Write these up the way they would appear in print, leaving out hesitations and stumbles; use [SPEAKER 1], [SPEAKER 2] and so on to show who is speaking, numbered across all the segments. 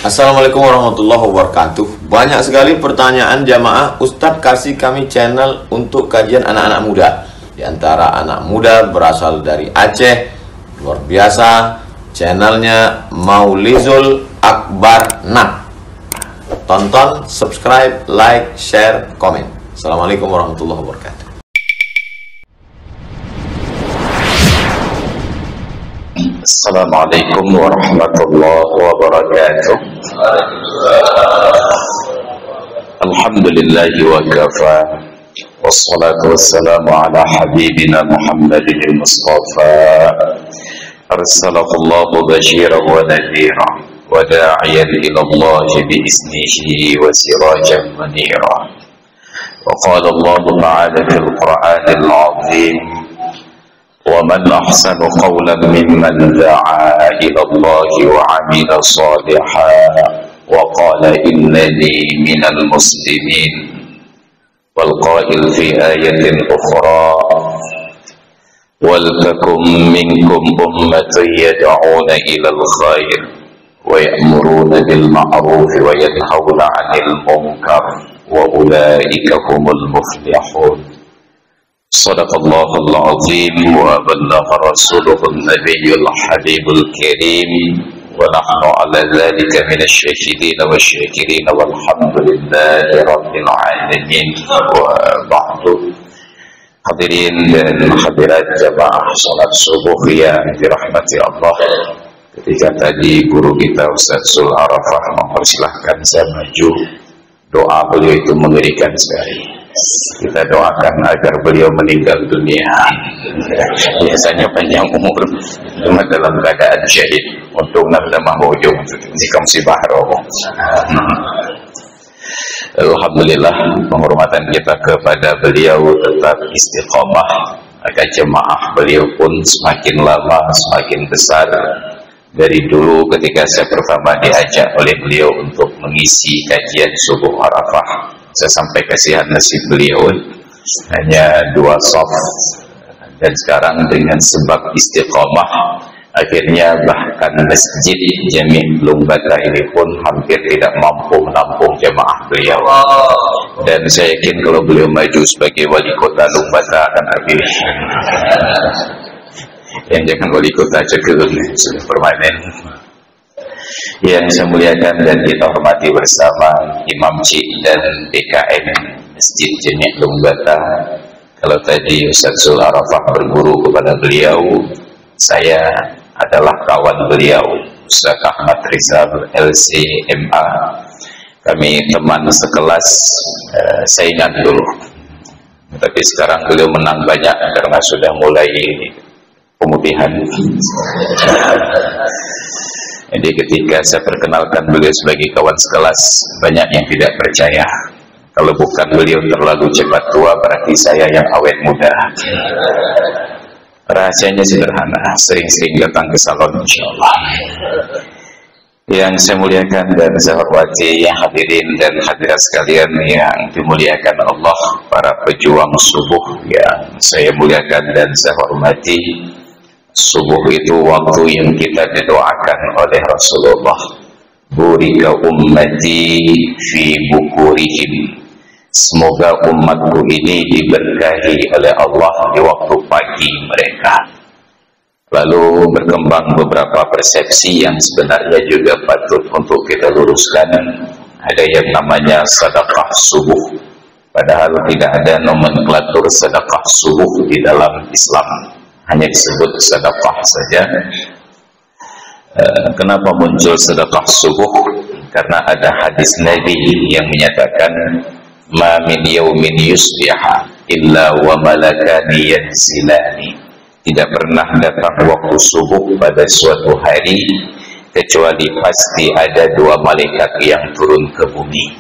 [SPEAKER 1] Assalamualaikum warahmatullahi wabarakatuh. Banyak sekali pertanyaan jamaah, Ustadz kasih kami channel untuk kajian anak-anak muda. Di antara anak muda berasal dari Aceh, luar biasa, channelnya Maulizul Akbar Nak. Tonton, subscribe, like, share, komen. Assalamualaikum warahmatullahi wabarakatuh.
[SPEAKER 2] Assalamualaikum warahmatullahi wabarakatuh. Alhamdulillahi wa kafa, wassalatu wassalamu ala habibina Muhammadin al-Mustafa, arsalahullahu basyiran wa nadhira wa da'iyan ila Allah bi'iznihi wa sirajan munira. Wa qala Allah ta'ala fil Qur'anil 'azim: وَمَنْ أَحْسَنُ قَوْلًا مِمَّنْ دَعَا إِلَى اللَّهِ وَعَمِلَ صَالِحًا وَقَالَ إِنَّنِي مِنَ الْمُسْلِمِينَ. وَالْقَائِلُ فِي آيَةٍ أُخْرَى: وَلْتَكُن مِّنكُمْ أُمَّةٌ يَدْعُونَ إِلَى الْخَيْرِ وَيَأْمُرُونَ بِالْمَعْرُوفِ وَيَنْهَوْنَ عَنِ الْمُنكَرِ وَأُولَئِكَ هُمُ الْمُفْلِحُونَ. Sadaqallahul azim wa ballagha rasuluhun nabiyyul habibul karim wa nahnu ala dhalika minasy syahidin wa syakirin walhamdulillahi rabbil alamin. Wa ba'du. Hadirin dan hadirat jamaah salat subuh yang dirahmati Allah. Ketika tadi guru kita Ustaz Zul Arafah mempersilahkan saya maju, doa beliau itu mengerikan sekali. Kita doakan agar beliau meninggal dunia, biasanya panjang umur, cuma dalam keadaan syahid untuk nambah ujung jika musibah roh. Alhamdulillah, penghormatan kita kepada beliau tetap istiqomah agar jemaah beliau pun semakin lama semakin besar. Dari dulu ketika saya pertama diajak oleh beliau untuk mengisi kajian subuh Arafah, saya sampai kasihan nasib beliau hanya 2 shaf, dan sekarang dengan sebab istiqomah akhirnya bahkan masjid Jami' Lumbata ini pun hampir tidak mampu menampung jemaah beliau. Dan saya yakin kalau beliau maju sebagai wali kota Lumbata akan terpilih. Yang jangan wali kota Cegelun sudah permanen. Yang saya muliakan dan kita hormati bersama Imam Cik dan PKM Masjid Jami' Lumbata. Kalau tadi Ustaz Zul Arafah berguru kepada beliau, saya adalah kawan beliau Ustaz Ahmad Rizal LCMA. Kami teman sekelas, saingan dulu. Tapi sekarang beliau menang banyak karena sudah mulai pemutihan. Jadi ketika saya perkenalkan beliau sebagai kawan sekelas, banyak yang tidak percaya. Kalau bukan beliau terlalu cepat tua, berarti saya yang awet muda. Rahasianya sederhana, sering-sering datang ke salon insyaallah. Yang saya muliakan dan saya hormati yang hadirin dan hadirat sekalian yang dimuliakan Allah, para pejuang subuh yang saya muliakan dan saya hormati. Subuh itu waktu yang kita didoakan oleh Rasulullah. Burika ummati fi bukurihim. Semoga umatku ini diberkahi oleh Allah di waktu pagi mereka. Lalu berkembang beberapa persepsi yang sebenarnya juga patut untuk kita luruskan. Ada yang namanya sedekah subuh, padahal tidak ada nomenklatur sedekah subuh di dalam Islam, hanya disebut sedekah saja. Kenapa muncul sedekah subuh? Karena ada hadis Nabi yang menyatakan, ma min yaumin yusbiha illa wa malakani yanzilani. Tidak pernah datang waktu subuh pada suatu hari kecuali pasti ada 2 malaikat yang turun ke bumi.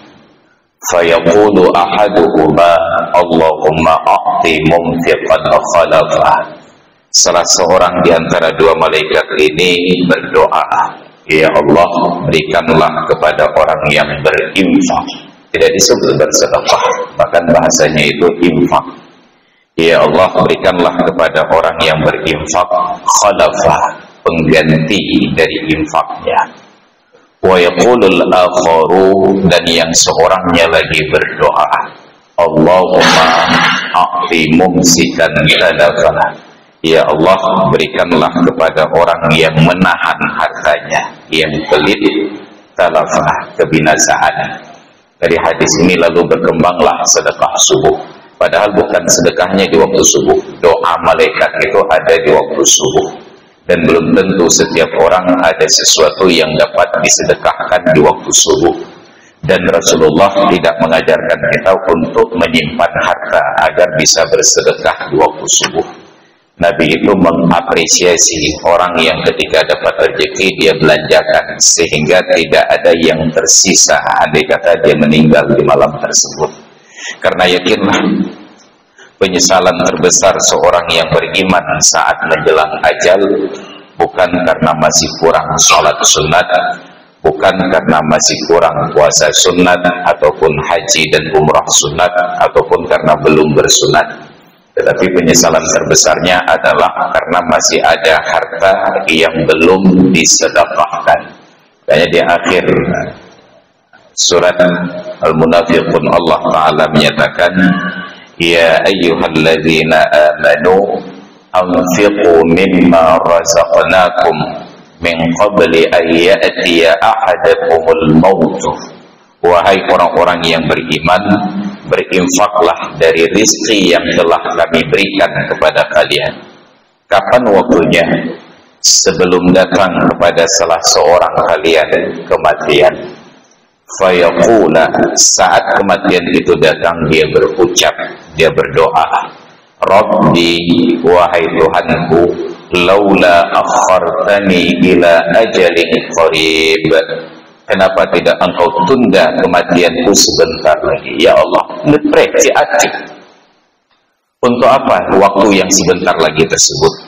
[SPEAKER 2] Fayaqulu ahaduhuma Allahumma a'ti mumtiqan khalafa. Salah seorang di antara 2 malaikat ini berdoa, ya Allah, berikanlah kepada orang yang berinfak. Tidak disebut bersedekah, bahkan bahasanya itu infak. Ya Allah, berikanlah kepada orang yang berinfak khalafah, pengganti dari infaknya. Wa yaqulul akharu, dan yang seorangnya lagi berdoa, Allahumma a'ti mumsikan talafah, ya Allah, berikanlah kepada orang yang menahan hartanya, yang pelit, talafah, kebinasaan. Dari hadis ini lalu berkembanglah sedekah subuh. Padahal bukan sedekahnya di waktu subuh. Doa malaikat itu ada di waktu subuh. Dan belum tentu setiap orang ada sesuatu yang dapat disedekahkan di waktu subuh. Dan Rasulullah tidak mengajarkan kita untuk menyimpan harta agar bisa bersedekah di waktu subuh. Nabi itu mengapresiasi orang yang ketika dapat rezeki dia belanjakan, sehingga tidak ada yang tersisa andai kata dia meninggal di malam tersebut. Karena yakinlah, penyesalan terbesar seorang yang beriman saat menjelang ajal bukan karena masih kurang sholat sunat, bukan karena masih kurang puasa sunat, ataupun haji dan umrah sunat, ataupun karena belum bersunat. Tetapi penyesalan terbesarnya adalah karena masih ada harta yang belum disedekahkan. Makanya di akhir surat Al-Munafiqun Allah Ta'ala menyatakan, ya ayyuhalladzina amanu anfiqu mimma razaqnakum min qabli an ya'tiya ahadakumul maut. Wahai orang-orang yang beriman, berinfaklah dari rizki yang telah kami berikan kepada kalian. Kapan waktunya? Sebelum datang kepada salah seorang kalian kematian. Fayaqula, saat kematian itu datang, dia berucap, dia berdoa, Rabbi, wahai Tuhanku, laula akhartani ila ajalin qarib, kenapa tidak engkau tunda kematianku sebentar lagi? Ya Allah, ngetrek si acik. Untuk apa waktu yang sebentar lagi tersebut?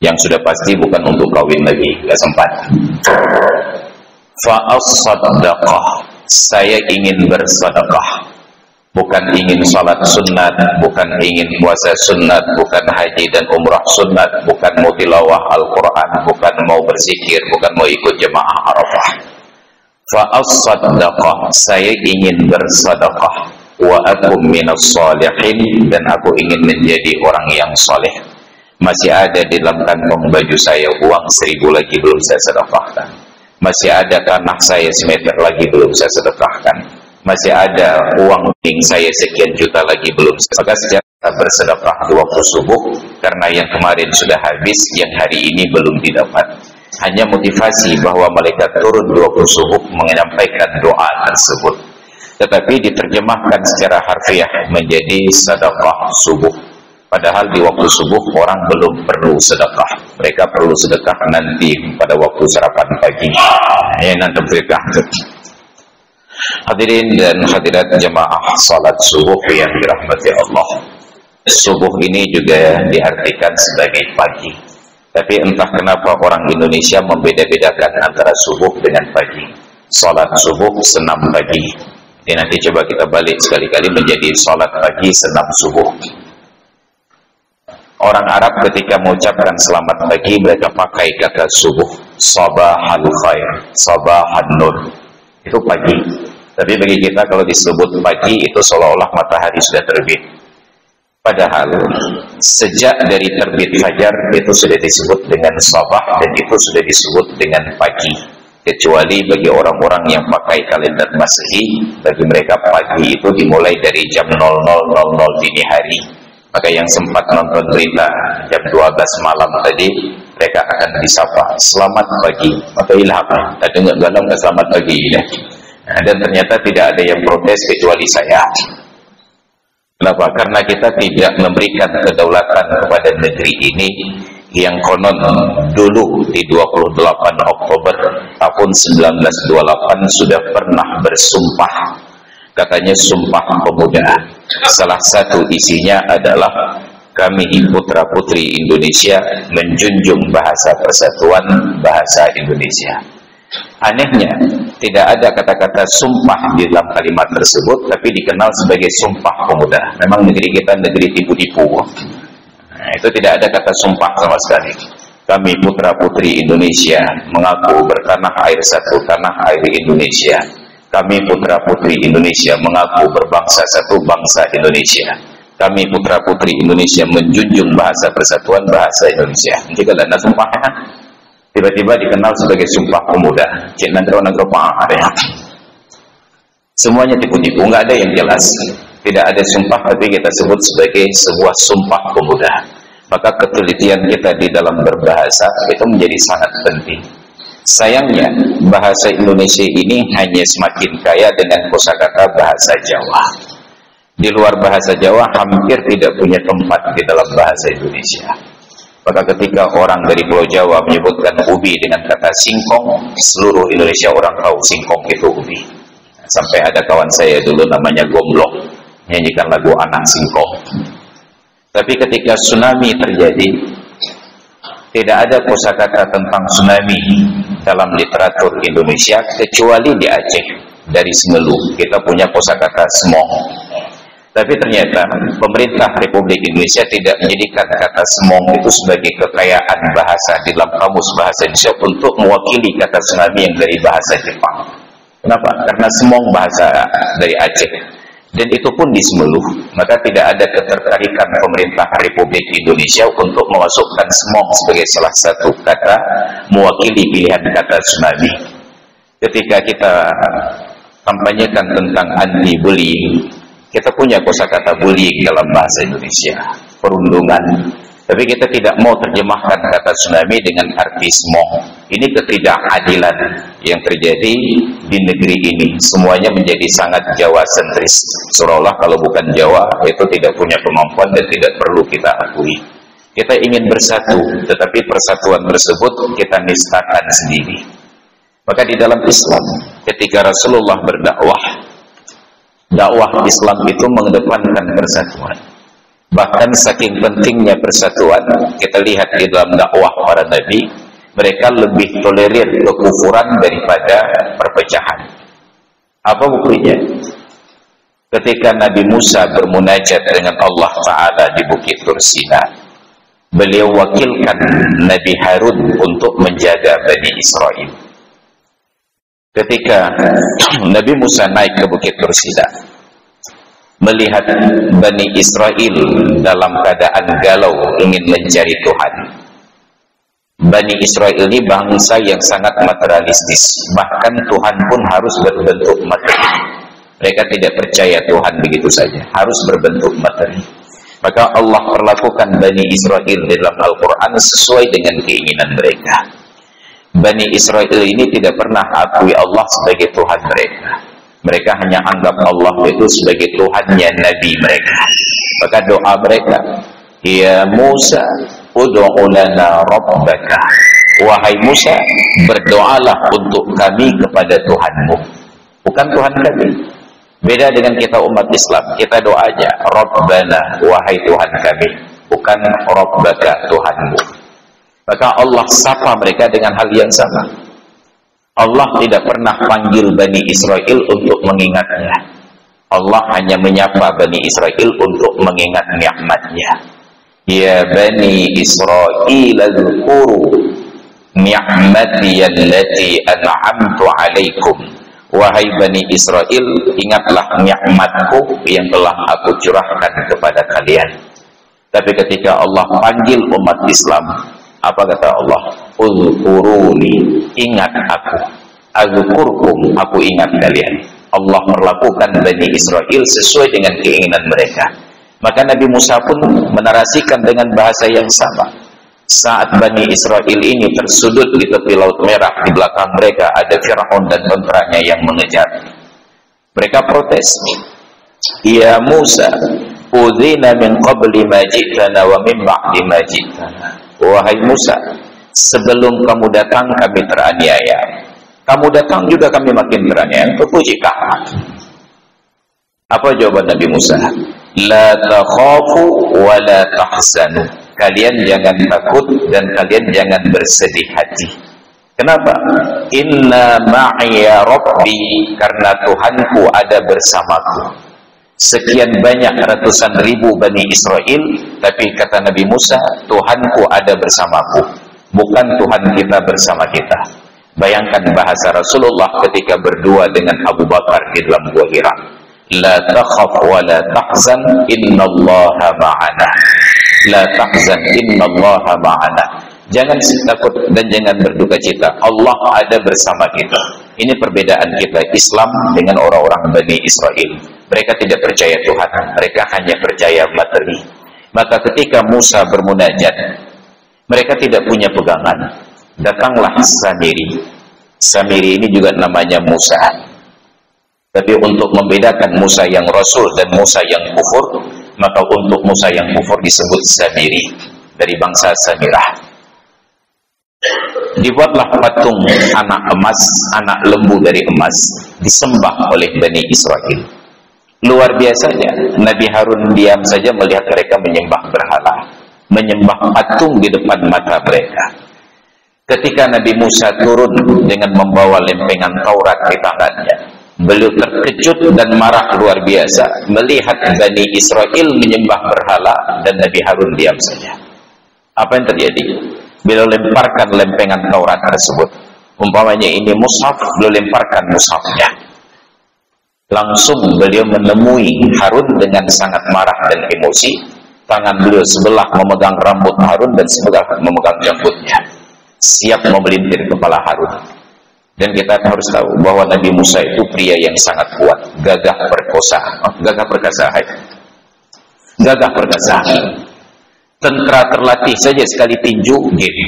[SPEAKER 2] Yang sudah pasti bukan untuk kawin lagi, gak sempat. Fa'as-sadaqah, saya ingin bersedekah. Bukan ingin salat sunat, bukan ingin puasa sunat, bukan haji dan umrah sunat, bukan mau tilawah Al-Quran, bukan mau berzikir, bukan mau ikut jemaah Arafah. Fa'as-sadaqah, saya ingin bersedekah. Wa akum minas salihin, dan aku ingin menjadi orang yang soleh. Masih ada di dalam kantong baju saya uang 1000 lagi belum saya sedekahkan. Masih ada tanah saya semeter lagi belum saya sedekahkan. Masih ada uang ning saya sekian juta lagi belum. Maka secara bersedekah di waktu subuh, karena yang kemarin sudah habis, yang hari ini belum didapat. Hanya motivasi bahwa malaikat turun di waktu subuh menyampaikan doa tersebut. Tetapi diterjemahkan secara harfiah menjadi sedekah subuh. Padahal di waktu subuh orang belum perlu sedekah. Mereka perlu sedekah nanti pada waktu sarapan pagi. Nanti sedekah. Hadirin dan hadirat jemaah salat subuh yang dirahmati Allah. Subuh ini juga diartikan sebagai pagi. Tapi entah kenapa orang Indonesia membeda-bedakan antara subuh dengan pagi. Salat subuh senam pagi. Jadi nanti coba kita balik sekali-kali menjadi salat pagi senam subuh. Orang Arab ketika mengucapkan selamat pagi, mereka pakai kata subuh, sabahal khair, sabahan nur. Itu pagi. Tapi bagi kita kalau disebut pagi itu seolah-olah matahari sudah terbit. Padahal sejak dari terbit fajar itu sudah disebut dengan sabah, dan itu sudah disebut dengan pagi. Kecuali bagi orang-orang yang pakai kalender Masehi, bagi mereka pagi itu dimulai dari jam 00.00 dini hari. Maka yang sempat nonton berita jam 12 malam tadi, mereka akan disapa selamat pagi. Maka ilham, tadi enggak galau ke selamat pagi ya. Dan ternyata tidak ada yang protes kecuali saya. Kenapa? Karena kita tidak memberikan kedaulatan kepada negeri ini yang konon dulu di 28 Oktober tahun 1928 sudah pernah bersumpah. Katanya sumpah pemuda. Salah satu isinya adalah kami putra-putri Indonesia menjunjung bahasa persatuan, bahasa Indonesia. Anehnya, tidak ada kata-kata sumpah di dalam kalimat tersebut, tapi dikenal sebagai sumpah pemuda. Memang negeri kita negeri tipu-tipu. Nah, itu tidak ada kata sumpah sama sekali. Kami putra-putri Indonesia mengaku bertanah air satu, tanah air Indonesia. Kami putra-putri Indonesia mengaku berbangsa satu, bangsa Indonesia. Kami putra-putri Indonesia menjunjung bahasa persatuan, bahasa Indonesia. Jika ada sumpahnya, tiba-tiba dikenal sebagai Sumpah Pemuda. Cik nagro-nagro ya. Semuanya tipu-tipu, nggak ada yang jelas. Tidak ada sumpah, tapi kita sebut sebagai sebuah Sumpah Pemuda. Maka ketelitian kita di dalam berbahasa itu menjadi sangat penting. Sayangnya, bahasa Indonesia ini hanya semakin kaya dengan kosakata bahasa Jawa. Di luar bahasa Jawa hampir tidak punya tempat di dalam bahasa Indonesia. Maka ketika orang dari Pulau Jawa menyebutkan ubi dengan kata singkong, seluruh Indonesia orang tahu singkong itu ubi. Sampai ada kawan saya dulu namanya Gomblok, nyanyikan lagu Anak Singkong. Tapi ketika tsunami terjadi, tidak ada kosakata tentang tsunami dalam literatur Indonesia kecuali di Aceh. Dari Semelu kita punya kosakata semong. Tapi ternyata pemerintah Republik Indonesia tidak menjadikan kata semong itu sebagai kekayaan bahasa di dalam kamus bahasa Indonesia untuk mewakili kata tsunami yang dari bahasa Jepang. Kenapa? Karena semong bahasa dari Aceh, dan itu pun di Semelu. Maka tidak ada ketertarikan pemerintah Republik Indonesia untuk memasukkan semong sebagai salah satu kata mewakili pilihan kata tsunami. Ketika kita kampanyekan tentang anti-bullying, kita punya kosakata bullying dalam bahasa Indonesia, perundungan. Tapi kita tidak mau terjemahkan kata tsunami dengan arti semong. Ini ketidakadilan yang terjadi di negeri ini. Semuanya menjadi sangat Jawa sentris. Seolah-olah kalau bukan Jawa itu tidak punya kemampuan dan tidak perlu kita akui. Kita ingin bersatu, tetapi persatuan tersebut kita nistakan sendiri. Maka di dalam Islam, ketika Rasulullah berdakwah, dakwah Islam itu mengedepankan persatuan. Bahkan saking pentingnya persatuan, kita lihat di dalam dakwah para nabi, mereka lebih tolerir kekufuran daripada perpecahan. Apa buktinya? Ketika Nabi Musa bermunajat dengan Allah Ta'ala di Bukit Tur Sina, beliau wakilkan Nabi Harun untuk menjaga Bani Israel. Ketika Nabi Musa naik ke Bukit Tur Sina, melihat Bani Israel dalam keadaan galau ingin mencari Tuhan. Bani Israel ini bangsa yang sangat materialistis, bahkan Tuhan pun harus berbentuk materi. Mereka tidak percaya Tuhan begitu saja, harus berbentuk materi. Maka Allah perlakukan Bani Israel di dalam Al-Quran sesuai dengan keinginan mereka. Bani Israel ini tidak pernah akui Allah sebagai Tuhan mereka. Mereka hanya anggap Allah itu sebagai Tuhannya Nabi mereka. Maka doa mereka, Ya Musa, ud'u lana rabbaka. Wahai Musa, berdoalah untuk kami kepada Tuhanmu. Bukan Tuhan kami. Beda dengan kita umat Islam, kita doa aja, Rabbana, wahai Tuhan kami. Bukan Rabbaka, Tuhanmu. Maka Allah sapa mereka dengan hal yang sama. Allah tidak pernah panggil Bani Israel untuk mengingatnya. Allah hanya menyapa Bani Israel untuk mengingat nikmatnya. Ya Bani Israel azkuru ni'mati allati an'amtu alaikum. Wahai Bani Israel, ingatlah nikmatku yang telah aku curahkan kepada kalian. Tapi ketika Allah panggil umat Islam, apa kata Allah? Uzkuruni, ingat aku. Azkurkum, aku ingat kalian. Allah perlakukan Bani Israel sesuai dengan keinginan mereka. Maka Nabi Musa pun menarasikan dengan bahasa yang sama. Saat Bani Israel ini tersudut di tepi Laut Merah, di belakang mereka ada Fir'aun dan tenteranya yang mengejar. Mereka protes. Ya Musa, udzina min qabli ma ji'tana wa min ba'di ma ji'tana. Wahai Musa, sebelum kamu datang kami teraniaya. Kamu datang juga kami makin teraniaya. Terpuji kamu. Apa jawaban Nabi Musa? La takhafu wa la tahzanu. Kalian jangan takut dan kalian jangan bersedih hati. Kenapa? Inna ma'iya rabbi, karena Tuhanku ada bersamaku. Sekian banyak ratusan ribu Bani Israel, tapi kata Nabi Musa, Tuhanku ada bersamaku. bukan Tuhan kita bersama kita. Bayangkan bahasa Rasulullah ketika berdua dengan Abu Bakar di dalam Gua Hira. La takhaf wa la tahzan innallaha ma'ana. La tahzan innallaha ma'ana. Jangan takut dan jangan berduka cita. Allah ada bersama kita. Ini perbedaan kita Islam dengan orang-orang Bani Israel. Mereka tidak percaya Tuhan, mereka hanya percaya materi. Maka ketika Musa bermunajat, mereka tidak punya pegangan. Datanglah Samiri. Samiri ini juga namanya Musa. Tapi untuk membedakan Musa yang Rasul dan Musa yang kufur, maka untuk Musa yang kufur disebut Samiri, dari bangsa Samirah. Dibuatlah patung anak emas, anak lembu dari emas, disembah oleh Bani Israel. Luar biasanya, Nabi Harun diam saja melihat mereka menyembah berhala, menyembah patung di depan mata mereka. Ketika Nabi Musa turun dengan membawa lempengan Taurat di tangannya, beliau terkejut dan marah luar biasa melihat Bani Israel menyembah berhala dan Nabi Harun diam saja. Apa yang terjadi? Beliau lemparkan lempengan Taurat tersebut. Umpamanya ini mushaf, beliau lemparkan mushafnya. Langsung beliau menemui Harun dengan sangat marah dan emosi. Tangan beliau sebelah memegang rambut Harun dan sebelah memegang janggutnya, siap memelintir kepala Harun. Dan kita harus tahu bahwa Nabi Musa itu pria yang sangat kuat, gagah perkasa, gagah perkasa. Tentara terlatih saja sekali tinju gitu.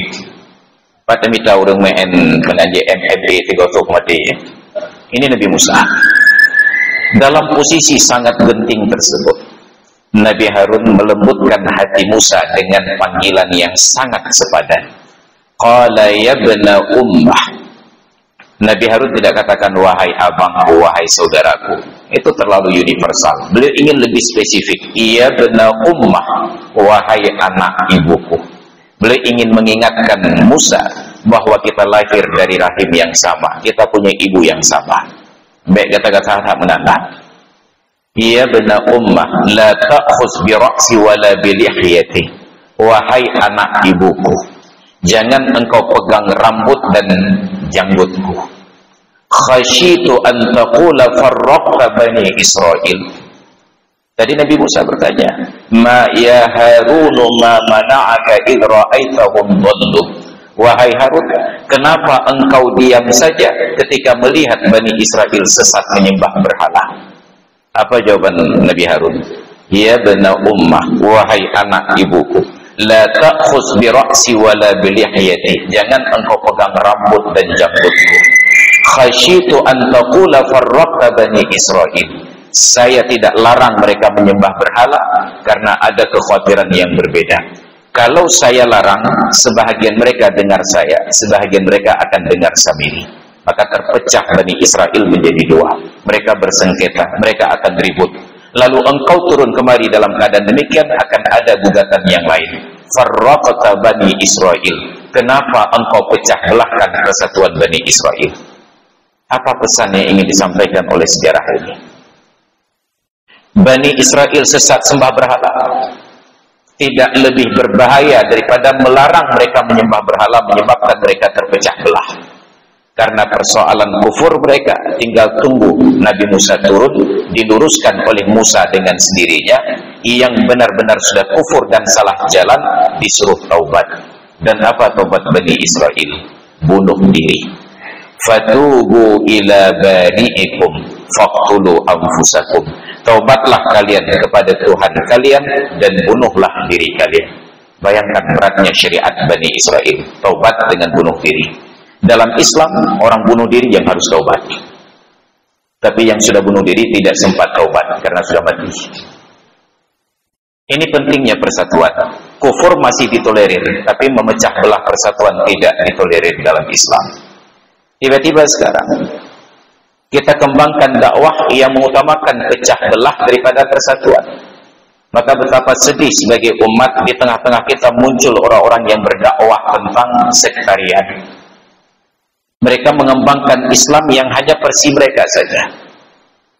[SPEAKER 2] Pada mita orang main penanjak MFB 3 mati. Ini Nabi Musa. Dalam posisi sangat genting tersebut, Nabi Harun melembutkan hati Musa dengan panggilan yang sangat sepadan. Qala ya bna ummah. Nabi Harun tidak katakan wahai abangku, wahai saudaraku. Itu terlalu universal. Beliau ingin lebih spesifik. Ya bna ummah, wahai anak ibuku. Beliau ingin mengingatkan Musa bahwa kita lahir dari rahim yang sama, kita punya ibu yang sama. Baik kata-kata tak menantang. Ya bna ummah, la ta'khuz bi ra'si wala bi lihyati. Wahai anak ibuku, jangan engkau pegang rambut dan janggutku. Khasyitu an taqula farraqta bani Israil. Tadi Nabi Musa bertanya, ma ya Harun ma mana'aka idh ra'aitahum dhallu. Wahai Harun, kenapa engkau diam saja ketika melihat Bani Israel sesat menyembah berhala? Apa jawaban Nabi Harun? Ya bna ummah, wahai anak ibuku, la ta'khuz bi ra'si wala bi lihyati. Jangan engkau pegang rambut dan janggutku. Khasyitu an taqula farraqta bani Israil. Saya tidak larang mereka menyembah berhala karena ada kekhawatiran yang berbeda. Kalau saya larang, sebahagian mereka dengar saya, sebahagian mereka akan dengar Samiri. Maka terpecah Bani Israel menjadi dua. Mereka bersengketa, mereka akan ribut. Lalu engkau turun kemari dalam keadaan demikian, akan ada gugatan yang lain. Farraqta Bani Israel. Kenapa engkau pecah belahkan persatuan Bani Israel? Apa pesan yang ingin disampaikan oleh sejarah ini? Bani Israel sesat sembah berhala tidak lebih berbahaya daripada melarang mereka menyembah berhala, menyebabkan mereka terpecah belah. Karena persoalan kufur mereka, tinggal tunggu Nabi Musa turun, diluruskan oleh Musa dengan sendirinya. Yang benar-benar sudah kufur dan salah jalan disuruh taubat. Dan apa taubat Bani Israel? Bunuh diri. Fatubu ila bari'ikum faqtulu anfusakum. Taubatlah kalian kepada Tuhan kalian dan bunuhlah diri kalian. Bayangkan beratnya syariat Bani Israel, taubat dengan bunuh diri. Dalam Islam, orang bunuh diri yang harus taubat. Tapi yang sudah bunuh diri tidak sempat taubat karena sudah mati. Ini pentingnya persatuan. Kufur masih ditolerir, tapi memecah belah persatuan tidak ditolerir dalam Islam. Tiba-tiba sekarang kita kembangkan dakwah yang mengutamakan pecah belah daripada persatuan. Maka betapa sedih sebagai umat di tengah-tengah kita muncul orang-orang yang berdakwah tentang sektarian. Mereka mengembangkan Islam yang hanya versi mereka saja.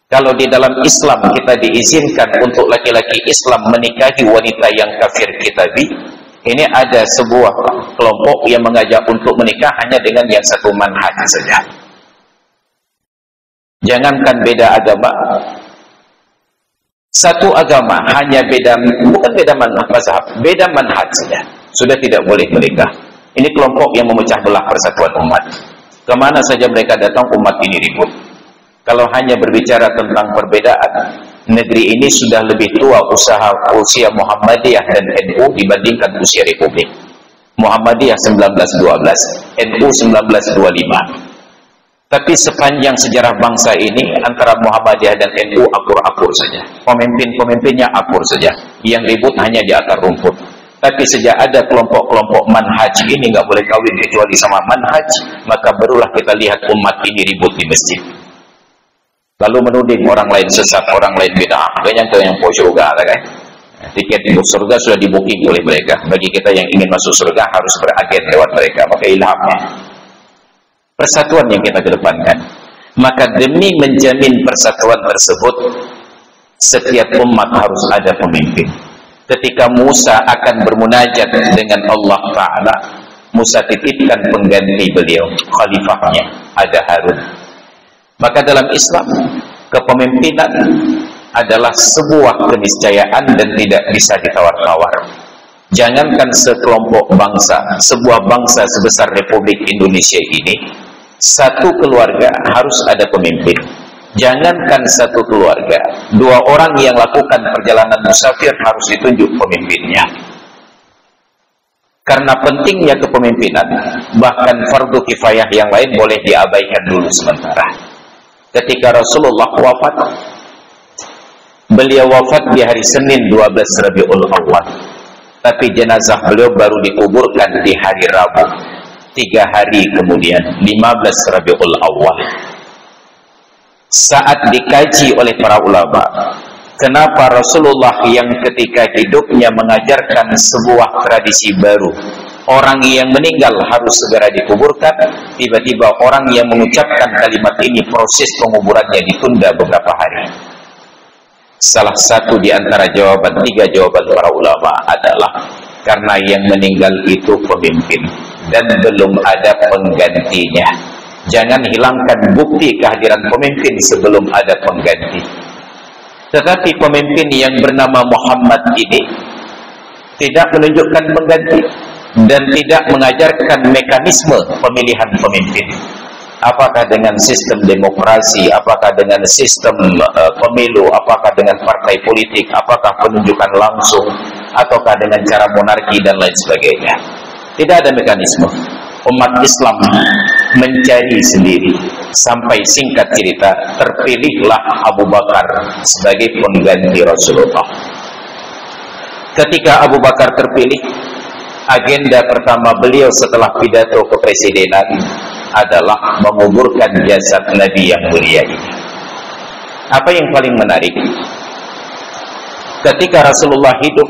[SPEAKER 2] Kalau di dalam Islam kita diizinkan untuk laki-laki Islam menikahi wanita yang kafir kitabi, Ini ada sebuah kelompok yang mengajak untuk menikah hanya dengan yang satu manhaj saja. Jangankan beda agama, satu agama hanya beda, bukan beda mazhab, beda manhaj saja, sudah tidak boleh menikah. Ini kelompok yang memecah belah persatuan umat. Kemana saja mereka datang, umat ini ribut. Kalau hanya berbicara tentang perbedaan, negeri ini sudah lebih tua usia Muhammadiyah dan NU dibandingkan usia Republik. Muhammadiyah 1912, NU 1925. Tapi sepanjang sejarah bangsa ini, antara Muhammadiyah dan NU akur-akur saja. Pemimpin-pemimpinnya akur saja. Yang ribut hanya di akar rumput. Tapi sejak ada kelompok-kelompok manhaj ini nggak boleh kawin kecuali sama manhaj, maka barulah kita lihat umat ini ribut di masjid. Lalu menuding orang lain sesat, orang lain bid'ah. Kayaknya ke yang surga, kan? Tiket surga sudah di-booking oleh mereka. Bagi kita yang ingin masuk surga harus beragen lewat mereka. Maka ilhamnya persatuan yang kita kedepankan. Maka demi menjamin persatuan tersebut, setiap umat harus ada pemimpin. Ketika Musa akan bermunajat dengan Allah Ta'ala, Musa titipkan pengganti beliau, khalifahnya, ada Harun. Maka dalam Islam, kepemimpinan adalah sebuah keniscayaan dan tidak bisa ditawar-tawar. Jangankan sekelompok bangsa, sebuah bangsa sebesar Republik Indonesia ini, satu keluarga harus ada pemimpin. Jangankan satu keluarga, 2 orang yang lakukan perjalanan musafir harus ditunjuk pemimpinnya. Karena pentingnya kepemimpinan, bahkan fardu kifayah yang lain boleh diabaikan dulu sementara. Ketika Rasulullah wafat, beliau wafat di hari Senin 12 Rabiul Awal. Tapi jenazah beliau baru dikuburkan di hari Rabu, 3 hari kemudian, 15 Rabiul Awal. Saat dikaji oleh para ulama, kenapa Rasulullah yang ketika hidupnya mengajarkan sebuah tradisi baru, orang yang meninggal harus segera dikuburkan, tiba-tiba orang yang mengucapkan kalimat ini proses penguburannya ditunda beberapa hari. Salah satu di antara jawaban, 3 jawaban para ulama adalah karena yang meninggal itu pemimpin dan belum ada penggantinya. Jangan hilangkan bukti kehadiran pemimpin sebelum ada pengganti. Tetapi pemimpin yang bernama Muhammad ini tidak menunjukkan pengganti dan tidak mengajarkan mekanisme pemilihan pemimpin. Apakah dengan sistem demokrasi, apakah dengan sistem pemilu, apakah dengan partai politik, apakah penunjukan langsung, ataukah dengan cara monarki dan lain sebagainya. Tidak ada mekanisme. Umat Islam mencari sendiri. Sampai singkat cerita, terpilihlah Abu Bakar sebagai pengganti Rasulullah. Ketika Abu Bakar terpilih, agenda pertama beliau setelah pidato kepresidenan adalah menguburkan jasad Nabi yang mulia ini. Apa yang paling menarik? Ketika Rasulullah hidup,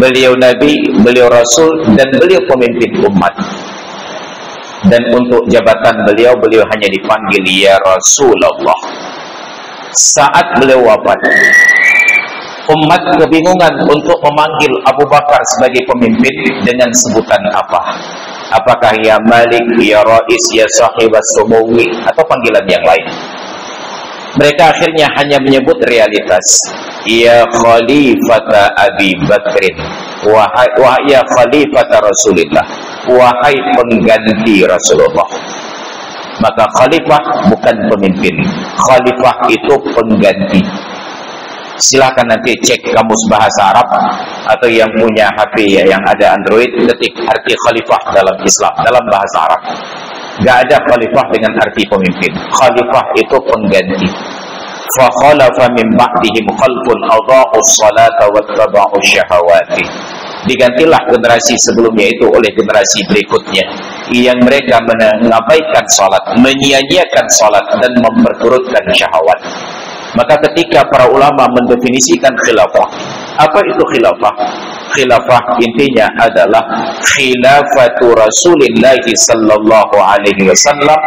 [SPEAKER 2] beliau Nabi, beliau Rasul, dan beliau pemimpin umat. Dan untuk jabatan beliau hanya dipanggil ya Rasulullah. Saat beliau wafat, umat kebingungan untuk memanggil Abu Bakar sebagai pemimpin dengan sebutan apa? Apakah ya Malik, ya Rais, ya Sahibas Sumuwi, atau panggilan yang lain? Mereka akhirnya hanya menyebut realitas. Ya Khalifata Abi Bakrin, wahai ya Khalifata Rasulullah, wahai pengganti Rasulullah. Maka khalifah bukan pemimpin, khalifah itu pengganti. Silahkan nanti cek kamus bahasa Arab, atau yang punya HP ya, yang ada Android, ketik arti khalifah dalam Islam, dalam bahasa Arab. Gak ada khalifah dengan arti pemimpin. Khalifah itu pengganti. Fa khalafa min ba'dihim khalfun adha'us salata wattaba'us syahawati. Digantilah generasi sebelumnya itu oleh generasi berikutnya yang mereka mengabaikan salat, menyia-nyiakan salat dan memperturutkan syahwat. Maka ketika para ulama mendefinisikan khilafah, apa itu khilafah? Khilafah intinya adalah khilafatu Rasulillah sallallahu alaihi wasallam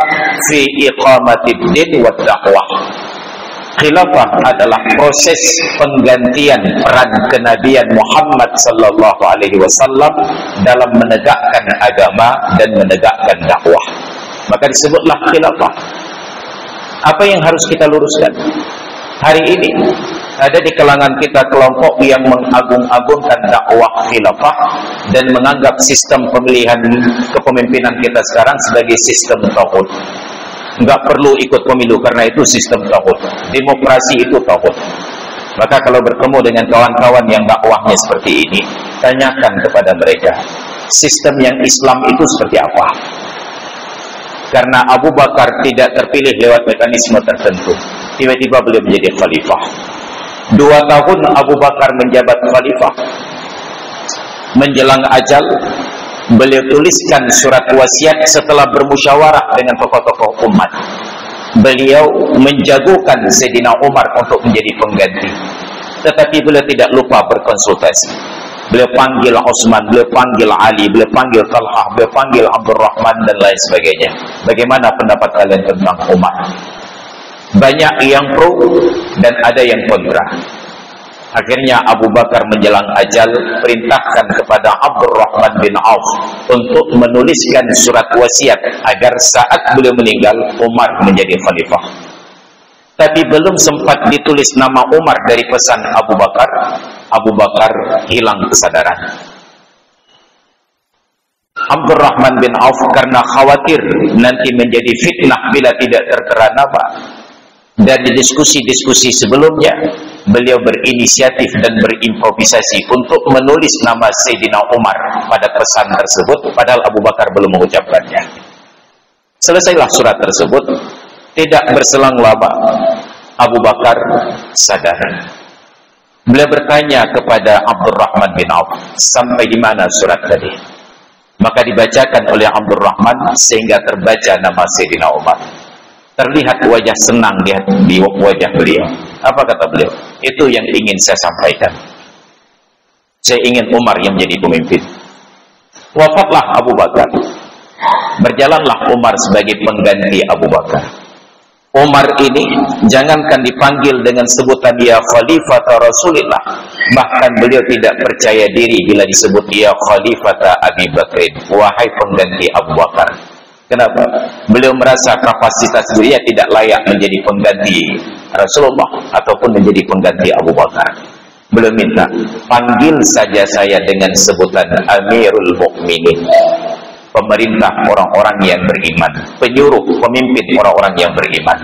[SPEAKER 2] fi iqamatid din wa dakwah. khilafah adalah proses penggantian peran kenabian Muhammad sallallahu alaihi wasallam dalam menegakkan agama dan menegakkan dakwah. Maka disebutlah khilafah. Apa yang harus kita luruskan? Hari ini ada di kalangan kita kelompok yang mengagung-agungkan dakwah khilafah dan menganggap sistem pemilihan kepemimpinan kita sekarang sebagai sistem tauhid. Enggak perlu ikut pemilu karena itu sistem tauhid. Demokrasi itu tauhid. Maka kalau bertemu dengan kawan-kawan yang dakwahnya seperti ini, tanyakan kepada mereka, sistem yang Islam itu seperti apa? Karena Abu Bakar tidak terpilih lewat mekanisme tertentu. Tiba-tiba beliau menjadi khalifah. 2 tahun Abu Bakar menjabat khalifah. Menjelang ajal, beliau tuliskan surat wasiat setelah bermusyawarah dengan tokoh-tokoh umat. Beliau menjagokan Sayyidina Umar untuk menjadi pengganti. Tetapi beliau tidak lupa berkonsultasi. Beliau panggil Utsman, beliau panggil Ali, beliau panggil Talhah, beliau panggil Abdurrahman dan lain sebagainya. Bagaimana pendapat kalian tentang Umar? Banyak yang pro dan ada yang kontra. Akhirnya Abu Bakar menjelang ajal perintahkan kepada Abdurrahman bin Auf untuk menuliskan surat wasiat agar saat beliau meninggal Umar menjadi khalifah. Tapi belum sempat ditulis nama Umar dari pesan Abu Bakar, Abu Bakar hilang kesadaran. Abdurrahman bin Auf karena khawatir nanti menjadi fitnah bila tidak tertera nama, dan di diskusi-diskusi sebelumnya beliau berinisiatif dan berimprovisasi untuk menulis nama Sayyidina Umar pada pesan tersebut, padahal Abu Bakar belum mengucapkannya. Selesailah surat tersebut. Tidak berselang lama Abu Bakar sadar. Beliau bertanya kepada Abdurrahman bin Auf, sampai di mana surat tadi? Maka dibacakan oleh Abdurrahman sehingga terbaca nama Sayyidina Umar. Terlihat wajah senang di wajah beliau. Apa kata beliau? Itu yang ingin saya sampaikan. Saya ingin Umar yang menjadi pemimpin. Wafatlah Abu Bakar. Berjalanlah Umar sebagai pengganti Abu Bakar. Umar ini jangankan dipanggil dengan sebutan ya Khalifata Rasulillah, bahkan beliau tidak percaya diri bila disebut ya Khalifata Abi Bakrin, wahai pengganti Abu Bakar. Kenapa? Beliau merasa kapasitas beliau tidak layak menjadi pengganti Rasulullah ataupun menjadi pengganti Abu Bakar. Beliau minta, panggil saja saya dengan sebutan Amirul Mukminin, pemerintah orang-orang yang beriman, penyuruh, pemimpin orang-orang yang beriman.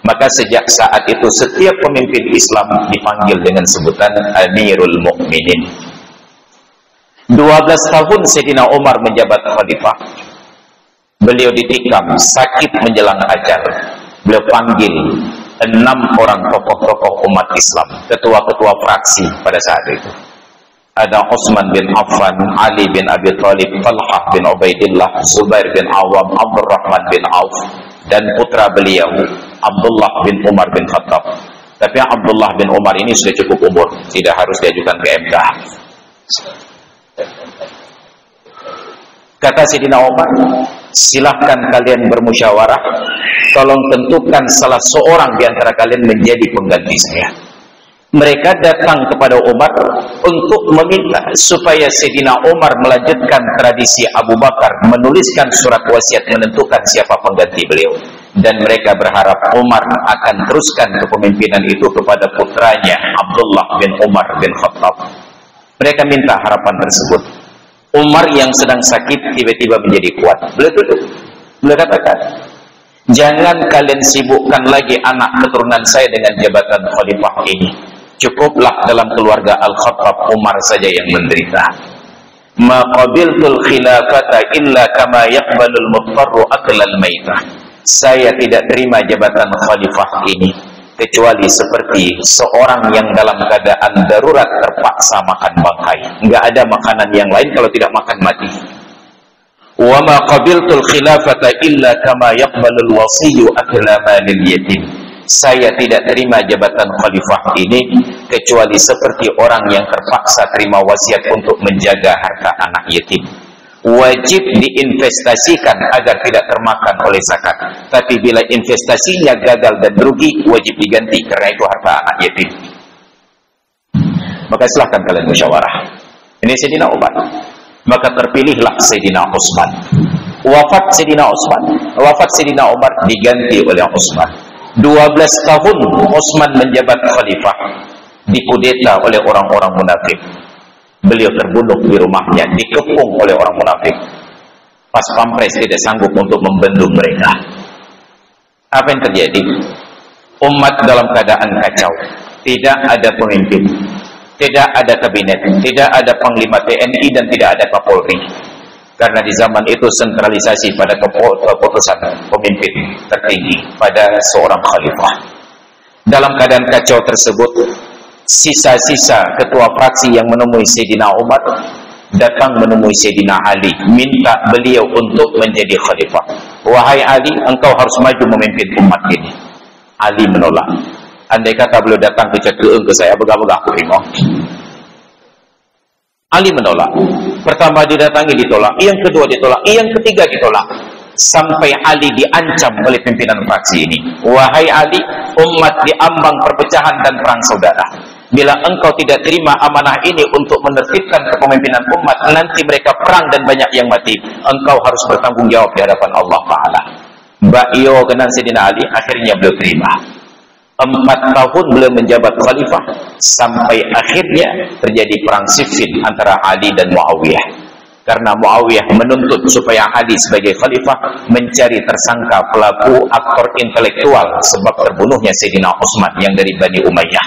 [SPEAKER 2] Maka sejak saat itu setiap pemimpin Islam dipanggil dengan sebutan Amirul Mukminin. 12 tahun Sayyidina Umar menjabat khalifah. Beliau ditikam, sakit menjelang ajal. Beliau panggil 6 orang tokoh-tokoh umat Islam, ketua-ketua fraksi pada saat itu. Ada Utsman bin Affan, Ali bin Abi Thalib, Talhah bin Ubaidillah, Zubair bin Awam, Abdurrahman bin Auf, dan putra beliau Abdullah bin Umar bin Khattab. Tapi Abdullah bin Umar ini sudah cukup umur, tidak harus diajukan ke MK. Kata Sayyidina Umar, silahkan kalian bermusyawarah, tolong tentukan salah seorang di antara kalian menjadi pengganti saya. Mereka datang kepada Umar untuk meminta supaya Sayyidina Umar melanjutkan tradisi Abu Bakar, menuliskan surat wasiat menentukan siapa pengganti beliau. Dan mereka berharap Umar akan teruskan kepemimpinan itu kepada putranya Abdullah bin Umar bin Khattab. Mereka minta harapan tersebut. Umar yang sedang sakit tiba-tiba menjadi kuat. Beliau duduk. Beliau katakan, jangan kalian sibukkan lagi anak keturunan saya dengan jabatan khalifah ini. Cukuplah dalam keluarga Al-Khattab Umar saja yang menderita. Ma qabiltul khilafata illa kama yaqbalul muttarru aklal maitah. Saya tidak terima jabatan khalifah ini kecuali seperti seorang yang dalam keadaan darurat terpaksa makan bangkai. Enggak ada makanan yang lain kalau tidak makan mati. Wa ma qabiltul khilafata illa kama yaqbalul wasiyyu akla malil yatim. Saya tidak terima jabatan khalifah ini kecuali seperti orang yang terpaksa terima wasiat untuk menjaga harta anak yatim. wajib diinvestasikan agar tidak termakan oleh zakat. Tapi bila investasinya gagal dan rugi, wajib diganti karena itu harta anak yatim. Maka silahkan kalian musyawarah. Ini Sayyidina Umar. Maka terpilihlah Sayyidina Utsman. Wafat Sayyidina Utsman, wafat Sayyidina Umar, diganti oleh Utsman. 12 tahun Utsman menjabat khalifah, dikudeta oleh orang-orang munafik. Beliau terbunuh di rumahnya, dikepung oleh orang munafik. Pas pampres tidak sanggup untuk membendung mereka. Apa yang terjadi? Umat dalam keadaan kacau. Tidak ada pemimpin, tidak ada kabinet, tidak ada panglima TNI, dan tidak ada Kapolri. Karena di zaman itu sentralisasi pada keputusan pemimpin tertinggi pada seorang khalifah. Dalam keadaan kacau tersebut, sisa-sisa ketua fraksi yang menemui Sayyidina Umar datang menemui Sayyidina Ali, minta beliau untuk menjadi khalifah. Wahai Ali, engkau harus maju memimpin umat ini. Ali menolak. Andai kata beliau datang ke cekeung ke saya, begah-begah aku terima. Ali menolak. Pertama didatangi ditolak, yang kedua ditolak, yang ketiga ditolak. Sampai Ali diancam oleh pimpinan fraksi ini. Wahai Ali, umat diambang perpecahan dan perang saudara. Bila engkau tidak terima amanah ini untuk menertibkan kepemimpinan umat, nanti mereka perang dan banyak yang mati. Engkau harus bertanggung jawab di hadapan Allah Ta'ala. Mbak Iyo kenan Sayyidina Ali, akhirnya beliau terima. 4 tahun beliau menjabat khalifah, sampai akhirnya terjadi perang Siffin antara Ali dan Muawiyah. Karena Muawiyah menuntut supaya Ali sebagai khalifah mencari tersangka pelaku aktor intelektual sebab terbunuhnya Sayyidina Utsman yang dari Bani Umayyah.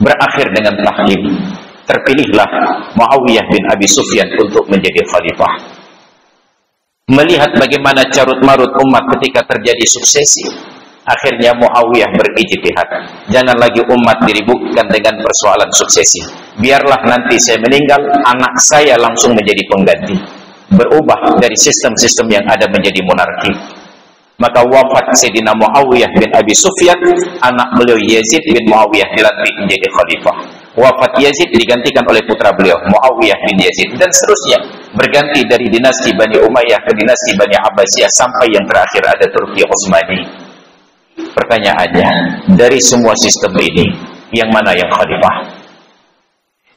[SPEAKER 2] Berakhir dengan tahkim. Terpilihlah Muawiyah bin Abi Sufyan untuk menjadi khalifah. Melihat bagaimana carut-marut umat ketika terjadi suksesi, akhirnya Muawiyah berijtihad. Jangan lagi umat diributkan dengan persoalan suksesi. Biarlah nanti saya meninggal, anak saya langsung menjadi pengganti. Berubah dari sistem-sistem yang ada menjadi monarki. Maka wafat Sayyidina Muawiyah bin Abi Sufyan, anak beliau Yazid bin Muawiyah dilantik menjadi khalifah. Wafat Yazid digantikan oleh putra beliau Muawiyah bin Yazid, dan seterusnya berganti dari dinasti Bani Umayyah ke dinasti Bani Abbasiyah sampai yang terakhir ada Turki Utsmani. Pertanyaannya, dari semua sistem ini, yang mana yang khalifah?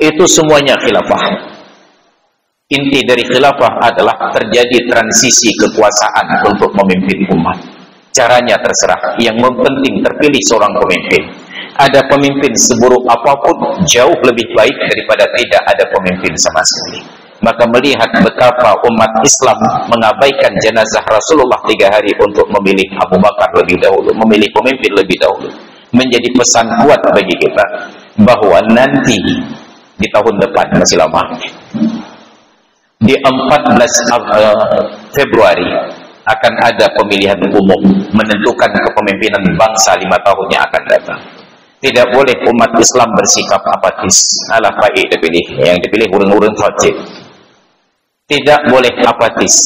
[SPEAKER 2] Itu semuanya khilafah. Inti dari khilafah adalah terjadi transisi kekuasaan untuk memimpin umat. Caranya terserah, yang penting terpilih seorang pemimpin. Ada pemimpin seburuk apapun, jauh lebih baik daripada tidak ada pemimpin sama sekali. Maka melihat betapa umat Islam mengabaikan jenazah Rasulullah 3 hari untuk memilih Abu Bakar lebih dahulu, memilih pemimpin lebih dahulu, menjadi pesan kuat bagi kita bahwa nanti di tahun depan, masih lama, di 14 Februari akan ada pemilihan umum menentukan kepemimpinan bangsa 5 tahun yang akan datang. Tidak boleh umat Islam bersikap apatis. Alah baik dipilih, yang dipilih urung-urung khotib. Tidak boleh apatis,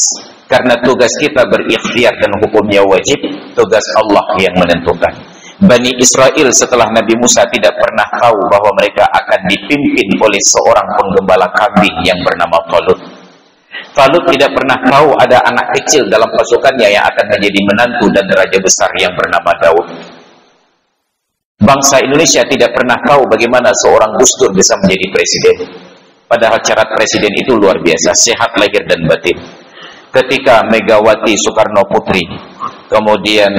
[SPEAKER 2] karena tugas kita berikhtiar dan hukumnya wajib, tugas Allah yang menentukan. Bani Israel setelah Nabi Musa tidak pernah tahu bahwa mereka akan dipimpin oleh seorang penggembala kambing yang bernama Talut. Talut tidak pernah tahu ada anak kecil dalam pasukannya yang akan menjadi menantu dan raja besar yang bernama Daud. Bangsa Indonesia tidak pernah tahu bagaimana seorang Gus Dur bisa menjadi presiden. Padahal syarat presiden itu luar biasa, sehat lahir dan batin. Ketika Megawati Soekarno Putri, kemudian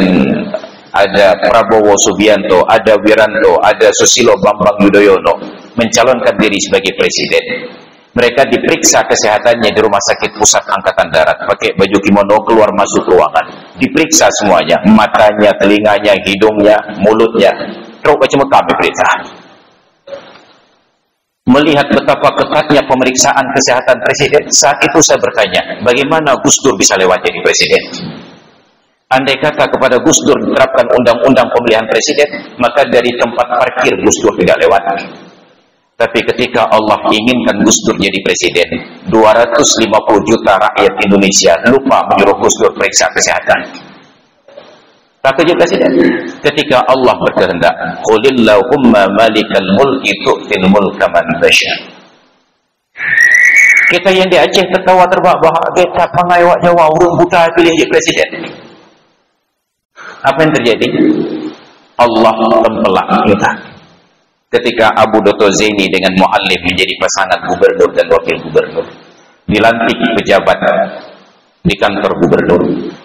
[SPEAKER 2] ada Prabowo Subianto, ada Wiranto, ada Susilo Bambang Yudhoyono mencalonkan diri sebagai presiden. Mereka diperiksa kesehatannya di Rumah Sakit Pusat Angkatan Darat, pakai baju kimono, keluar masuk ruangan, diperiksa semuanya, matanya, telinganya, hidungnya, mulutnya, terus macam kami periksa. Melihat betapa ketatnya pemeriksaan kesehatan presiden, saat itu saya bertanya, bagaimana Gus Dur bisa lewat jadi presiden? Andai kata kepada Gus Dur diterapkan undang-undang pemilihan presiden, maka dari tempat parkir Gus Dur tidak lewat. Tapi ketika Allah inginkan Gus Dur jadi presiden, 250 juta rakyat Indonesia lupa menyuruh Gus Dur periksa kesehatan. Tak jadi presiden. Ketika Allah berkehendak, qulillahumma malikal mulki tu'til mulka man tasha. Kita yang di Aceh tertawa terbahak-bahak, kita pangai wak Jawa, urung buta pilih jadi presiden. Apa yang terjadi? Allah tempelak kita. Ketika Abu Dr. Zaini dengan Muallim menjadi pasangan gubernur dan wakil gubernur, dilantik pejabat di kantor gubernur,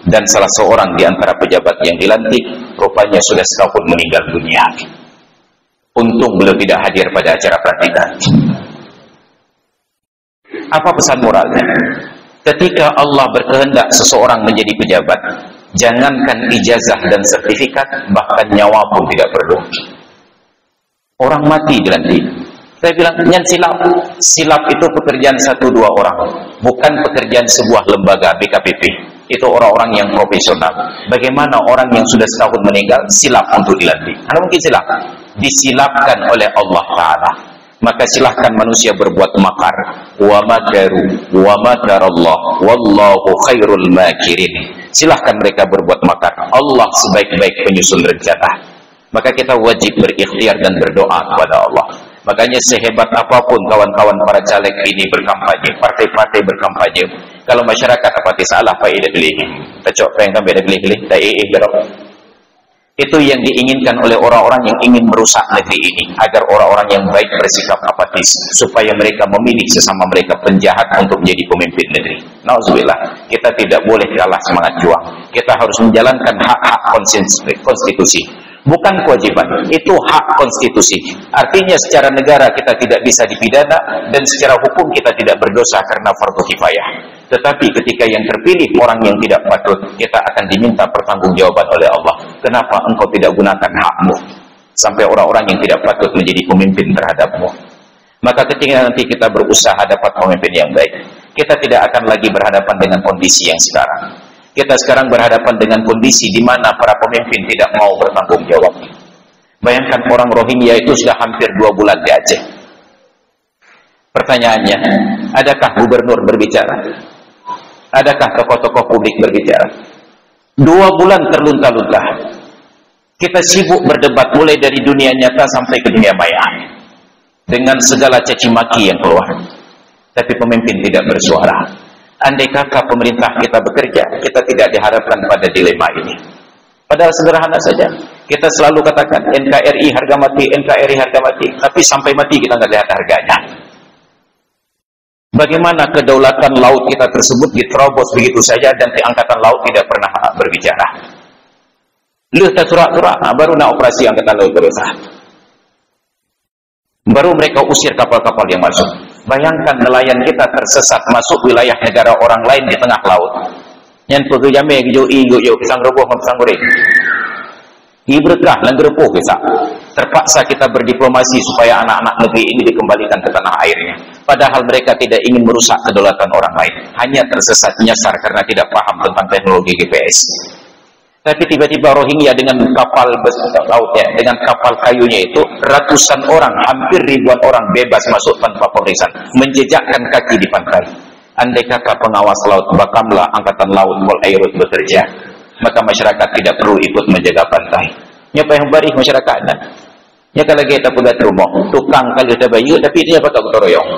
[SPEAKER 2] dan salah seorang di antara pejabat yang dilantik rupanya sudah setahun meninggal dunia. Untung beliau tidak hadir pada acara pelantikan. Apa pesan moralnya? Ketika Allah berkehendak seseorang menjadi pejabat, jangankan ijazah dan sertifikat, bahkan nyawa pun tidak perlu. Orang mati dilantik. Saya bilang, nyan silap. Silap itu pekerjaan 1-2 orang, bukan pekerjaan sebuah lembaga BKPP. Itu orang-orang yang profesional. Bagaimana orang yang sudah setahun meninggal silap untuk dilantik? Karena mungkin silap. Disilapkan oleh Allah Ta'ala. Maka silahkan manusia berbuat makar. Wa makaru wa makarallah wallahu khairul makirin. Silahkan mereka berbuat makar. Allah sebaik-baik penyusun rencana. Maka kita wajib berikhtiar dan berdoa kepada Allah. Makanya sehebat apapun kawan-kawan para caleg ini berkampanye, partai-partai berkampanye, kalau masyarakat apati salah faedah pilih. Tacok pengen beda pilih, tak gerok. Itu yang diinginkan oleh orang-orang yang ingin merusak negeri ini, agar orang-orang yang baik bersikap apatis, supaya mereka memilih sesama mereka penjahat untuk menjadi pemimpin negeri. Nauzubillah, kita tidak boleh kalah semangat juang. Kita harus menjalankan hak-hak konstitusi. Bukan kewajiban, itu hak konstitusi. Artinya secara negara kita tidak bisa dipidana, dan secara hukum kita tidak berdosa karena fardu kifayah. Tetapi ketika yang terpilih orang yang tidak patut, kita akan diminta pertanggungjawaban oleh Allah. Kenapa engkau tidak gunakan hakmu sampai orang-orang yang tidak patut menjadi pemimpin terhadapmu? Maka ketika nanti kita berusaha dapat pemimpin yang baik, kita tidak akan lagi berhadapan dengan kondisi yang sekarang. Kita sekarang berhadapan dengan kondisi di mana para pemimpin tidak mau bertanggung jawab. Bayangkan orang Rohingya itu sudah hampir 2 bulan di Aceh. Pertanyaannya, adakah gubernur berbicara? Adakah tokoh-tokoh publik berbicara? 2 bulan terlunta-lunta. Kita sibuk berdebat mulai dari dunia nyata sampai ke dunia maya, dengan segala caci maki yang keluar. Tapi pemimpin tidak bersuara. Andai kata pemerintah kita bekerja, kita tidak dihadapkan pada dilema ini. Padahal sederhana saja. Kita selalu katakan NKRI harga mati, NKRI harga mati, tapi sampai mati kita nggak lihat harganya. Bagaimana kedaulatan laut kita tersebut diterobos begitu saja, dan Angkatan Laut tidak pernah berbicara. Luh tersurak-surak, baru nak operasi Angkatan Laut berusaha. Baru mereka usir kapal-kapal yang masuk. Bayangkan nelayan kita tersesat masuk wilayah negara orang lain di tengah laut. Yang pergi jamai yo pisang rebus pisang goreng. Ibrkah langgerepuh bisa. Terpaksa kita berdiplomasi supaya anak-anak negeri ini dikembalikan ke tanah airnya. Padahal mereka tidak ingin merusak kedaulatan orang lain. Hanya tersesat nyasar karena tidak paham tentang teknologi GPS. Tapi tiba-tiba Rohingya dengan kapal lautnya, dengan kapal kayunya itu, ratusan orang, hampir ribuan orang bebas masuk tanpa pemeriksaan, menjejakkan kaki di pantai. Andai kata pengawas laut Bakamla Angkatan Laut Pol Airut bekerja, maka masyarakat tidak perlu ikut menjaga pantai. Nyapa yang barih masyarakat dan nyaka lagi kita pegat rumah, tukang kali kita bayu, tapi dia pakai kutoroyong.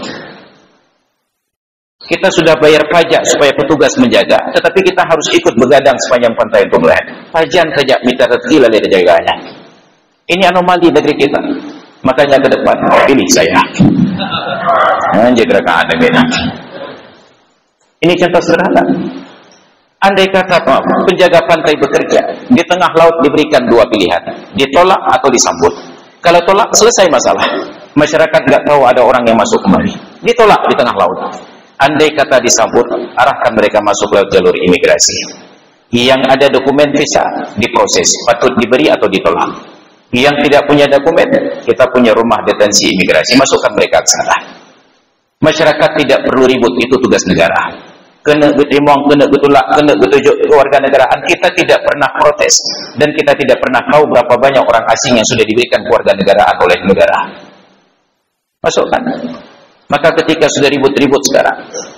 [SPEAKER 2] Kita sudah bayar pajak supaya petugas menjaga, tetapi kita harus ikut begadang sepanjang pantai untuk melihat. Pajan saja minta rezeki lalu dijaganya. Ini anomali negeri kita. Makanya ke depan pilih saya. Anjir gerakan ada. Ini contoh sederhana. Andai kata penjaga pantai bekerja, di tengah laut diberikan 2 pilihan, ditolak atau disambut. Kalau tolak selesai masalah. Masyarakat nggak tahu ada orang yang masuk kemari. Ditolak di tengah laut. Andai kata disambut, arahkan mereka masuk lewat jalur imigrasi. Yang ada dokumen visa diproses, patut diberi atau ditolak. Yang tidak punya dokumen, kita punya rumah detensi imigrasi, masukkan mereka ke sana. Masyarakat tidak perlu ribut, itu tugas negara. Kena betimong, kena betulak, kena betujuk kewarganegaraan, kita tidak pernah protes, dan kita tidak pernah tahu berapa banyak orang asing yang sudah diberikan kewarganegaraan oleh negara. Masukkan. Maka ketika sudah ribut-ribut sekarang,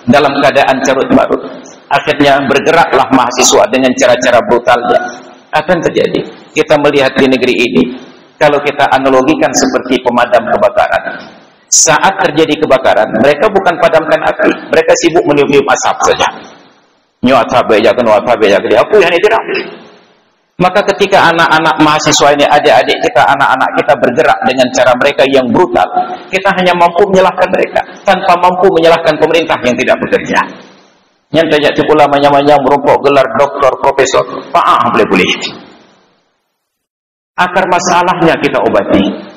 [SPEAKER 2] dalam keadaan carut marut, akhirnya bergeraklah mahasiswa dengan cara-cara brutalnya. Apa yang terjadi? Kita melihat di negeri ini, kalau kita analogikan seperti pemadam kebakaran, Saat terjadi kebakaran, mereka bukan padamkan api, mereka sibuk meniup-niup asap saja. Nyuat sabai jaga, nuat sabai jaga, dia apa yang tidak? Maka ketika anak-anak mahasiswa ini, adik-adik kita, anak-anak kita bergerak dengan cara mereka yang brutal, kita hanya mampu menyalahkan mereka, tanpa mampu menyalahkan pemerintah yang tidak bekerja. Yang tajak cipula manya-manya merumpuk gelar doktor, profesor, boleh-boleh. Akar masalahnya kita obati.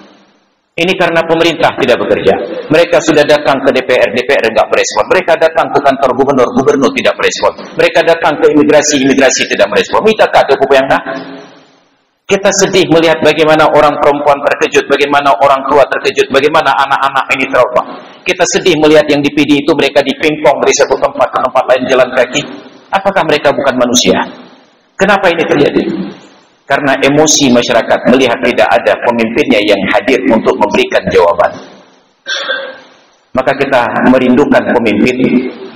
[SPEAKER 2] Ini karena pemerintah tidak bekerja. Mereka sudah datang ke DPR tidak merespon. Mereka datang ke kantor gubernur tidak merespon. Mereka datang ke imigrasi tidak merespon. Minta tak apa yang dah? Kita sedih melihat bagaimana orang perempuan terkejut, bagaimana orang tua terkejut, bagaimana anak-anak ini trauma. Kita sedih melihat yang di PD itu mereka dipingpong dari satu tempat ke tempat lain jalan kaki. Apakah mereka bukan manusia? Kenapa ini terjadi? Karena emosi masyarakat melihat tidak ada pemimpinnya yang hadir untuk memberikan jawaban. Maka kita merindukan pemimpin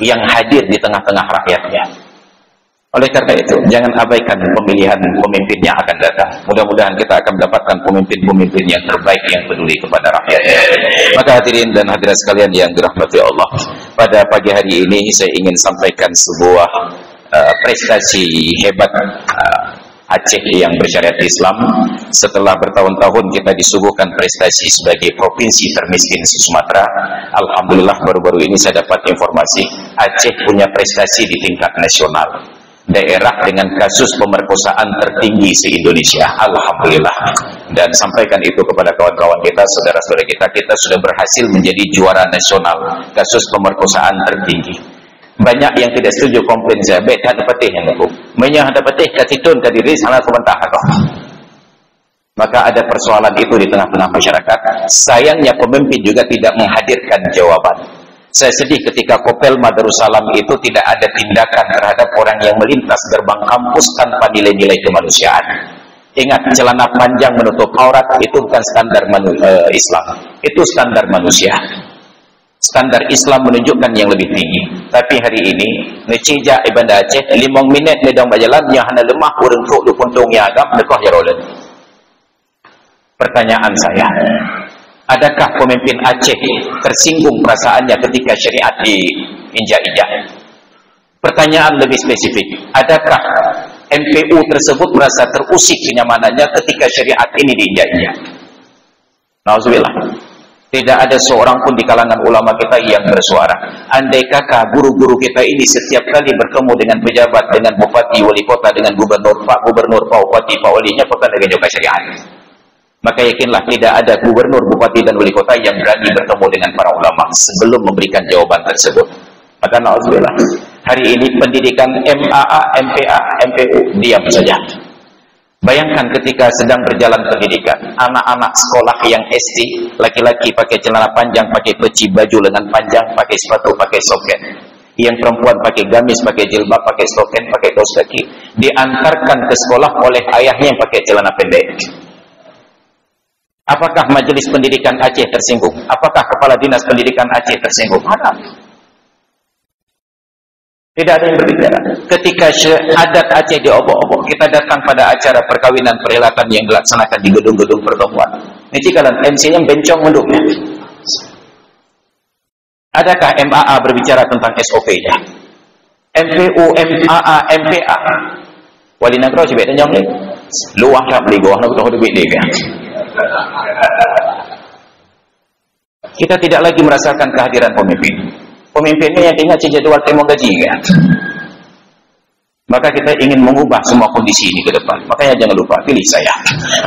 [SPEAKER 2] yang hadir di tengah-tengah rakyatnya. Oleh karena itu, jangan abaikan pemilihan pemimpin yang akan datang. Mudah-mudahan kita akan mendapatkan pemimpin-pemimpin yang terbaik yang peduli kepada rakyatnya. Maka hadirin dan hadirat sekalian yang dirahmati Allah, pada pagi hari ini saya ingin sampaikan sebuah prestasi hebat Aceh yang bersyariat Islam. Setelah bertahun-tahun kita disuguhkan prestasi sebagai provinsi termiskin se-Sumatera, alhamdulillah baru-baru ini saya dapat informasi Aceh punya prestasi di tingkat nasional, daerah dengan kasus pemerkosaan tertinggi se-Indonesia, alhamdulillah. Dan sampaikan itu kepada kawan-kawan kita, saudara-saudara kita, kita sudah berhasil menjadi juara nasional kasus pemerkosaan tertinggi. Banyak yang tidak setuju, komplain saya, baik ada petih yang aku menyah ada petih katitun kadiri sana komentar aku. Maka ada persoalan itu di tengah-tengah masyarakat. Sayangnya pemimpin juga tidak menghadirkan jawaban. Saya sedih ketika Kopel Madarussalam itu tidak ada tindakan terhadap orang yang melintas gerbang kampus tanpa nilai-nilai kemanusiaan. Ingat, celana panjang menutup aurat itu bukan standar Islam, itu standar manusia. Standar Islam menunjukkan yang lebih tinggi. Tapi hari ini necija ibadah Aceh 5 minit nedang berjalan yang hanya lemah urang tuk lu puntung yang agam dekah ya rolen. Pertanyaan saya, adakah pemimpin Aceh tersinggung perasaannya ketika syariat diinjak-injak? Pertanyaan lebih spesifik, adakah MPU tersebut merasa terusik kenyamanannya ketika syariat ini diinjak-injak? Nauzubillah. Tidak ada seorang pun di kalangan ulama kita yang bersuara. Andai kata guru-guru kita ini setiap kali bertemu dengan pejabat, dengan bupati, wali kota, dengan gubernur, pak gubernur, pak bupati, pak walinya, bukan dengan juga syariat. Maka yakinlah tidak ada gubernur, bupati, dan wali kota yang berani bertemu dengan para ulama sebelum memberikan jawaban tersebut. Maka na'udzubillah, hari ini pendidikan MAA, MPA, MPU diam saja. Bayangkan ketika sedang berjalan pendidikan, anak-anak sekolah yang SD, laki-laki pakai celana panjang, pakai peci, baju lengan panjang, pakai sepatu, pakai soket. Yang perempuan pakai gamis, pakai jilbab, pakai stoken, pakai kaos kaki, diantarkan ke sekolah oleh ayahnya yang pakai celana pendek. Apakah majelis pendidikan Aceh tersinggung? Apakah kepala dinas pendidikan Aceh tersinggung? Ada. Tidak ada yang berbicara. Ketika adat Aceh diobok-obok, kita datang pada acara perkawinan perhelatan yang dilaksanakan di gedung-gedung pertemuan. Ini jikalan MC-nya bencong menduknya. Adakah MAA berbicara tentang SOP-nya? MPU, MAA, MPA. Wali Nagro cibet dan jong ni. Luang tak beli gua nak tahu duit dia. Kita tidak lagi merasakan kehadiran pemimpin. Pemimpinnya yang ingat jadwal temo gaji kan? Maka kita ingin mengubah semua kondisi ini ke depan. Makanya jangan lupa pilih saya.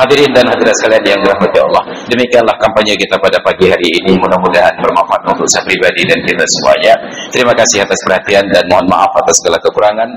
[SPEAKER 2] Hadirin dan hadirat sekalian yang dirahmati Allah, demikianlah kampanye kita pada pagi hari ini. Mudah-mudahan bermanfaat untuk saya pribadi dan kita semuanya. Terima kasih atas perhatian dan mohon maaf atas segala kekurangan.